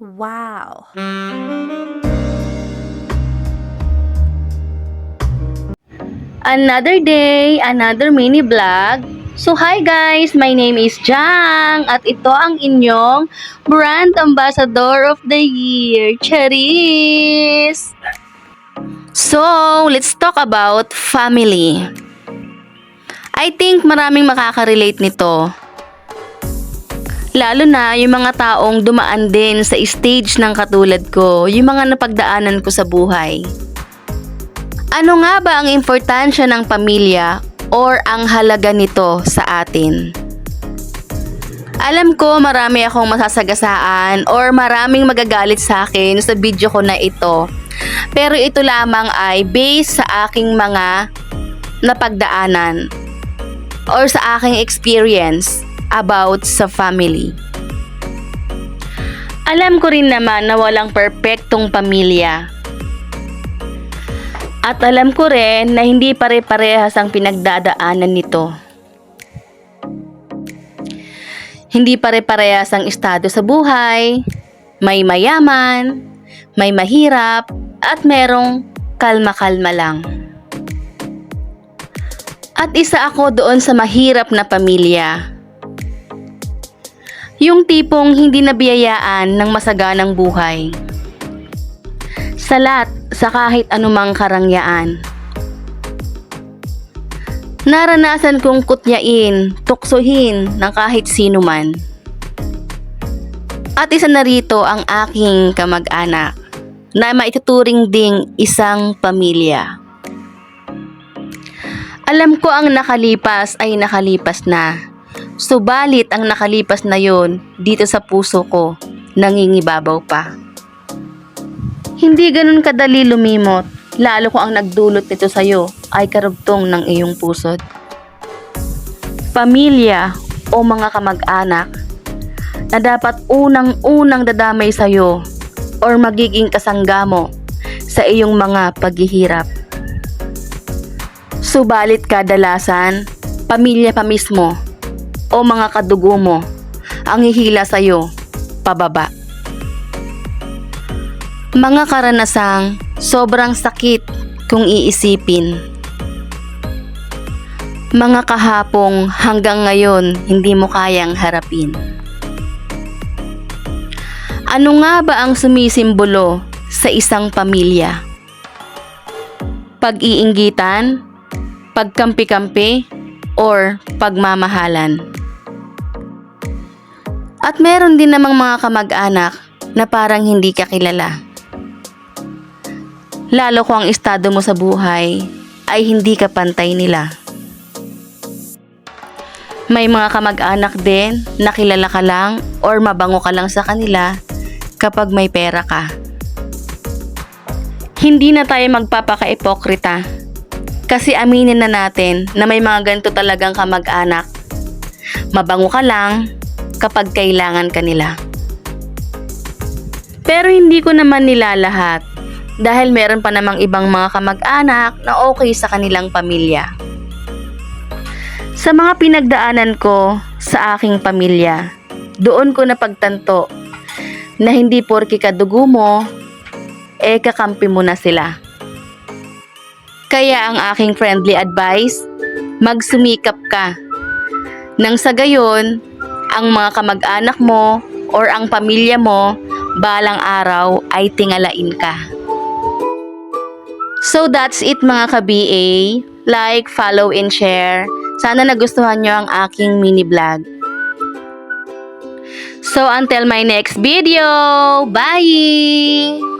Wow! Another day, another mini vlog. So hi guys, my name is Jang at ito ang inyong brand ambassador of the year, Charis! So, let's talk about family. I think maraming makaka-relate nito. Lalo na yung mga taong dumaan din sa stage ng katulad ko, yung mga napagdaanan ko sa buhay. Ano nga ba ang importansya ng pamilya or ang halaga nito sa atin? Alam ko marami akong masasagasaan or maraming magagalit sa akin sa video ko na ito. Pero ito lamang ay based sa aking mga napagdaanan or sa aking experience about sa family. Alam ko rin naman na walang perpektong pamilya. At alam ko rin na hindi pare-parehas ang pinagdadaanan nito. Hindi pare-parehas ang estado sa buhay, may mayaman, may mahirap, at merong kalma-kalma lang. At isa ako doon sa mahirap na pamilya. Yung tipong hindi nabiyayaan ng masaganang buhay. Salat sa kahit anumang karangyaan. Naranasan kong kutyain, tuksohin ng kahit sino man. At isa na rito ang aking kamag-anak na maituturing ding isang pamilya. Alam ko ang nakalipas ay nakalipas na. Subalit ang nakalipas na yon dito sa puso ko nangingibabaw pa. Hindi ganun kadali lumimot, lalo kung ang nagdulot nito sa'yo ay karugtong ng iyong pusod. Pamilya o mga kamag-anak na dapat unang-unang dadamay sa'yo or magiging kasangga mo sa iyong mga paghihirap. Subalit kadalasan, pamilya pa mismo o mga kadugo mo ang hihila sa'yo pababa. Mga karanasang sobrang sakit kung iisipin. Mga kahapong hanggang ngayon hindi mo kayang harapin. Ano nga ba ang sumisimbolo sa isang pamilya? Pag-iinggitan, pagkampi-kampi, or pagmamahalan? At meron din namang mga kamag-anak na parang hindi ka kilala. Lalo kung ang estado mo sa buhay ay hindi ka pantay nila. May mga kamag-anak din na kilala ka lang or mabango ka lang sa kanila kapag may pera ka. Hindi na tayo magpapaka-ipokrita kasi aminin na natin na may mga ganito talagang kamag-anak. Mabango ka lang kapag kailangan ka nila. Pero hindi ko naman nilalahat dahil meron pa namang ibang mga kamag-anak na okay sa kanilang pamilya. Sa mga pinagdaanan ko sa aking pamilya, doon ko napagtanto na hindi porke kadugo mo, kakampi mo na sila. Kaya ang aking friendly advice, magsumikap ka. Nang sa gayon, ang mga kamag-anak mo or ang pamilya mo, balang araw ay tingalain ka. So that's it mga ka-BA. Like, follow, and share. Sana nagustuhan nyo ang aking mini vlog. So until my next video, bye!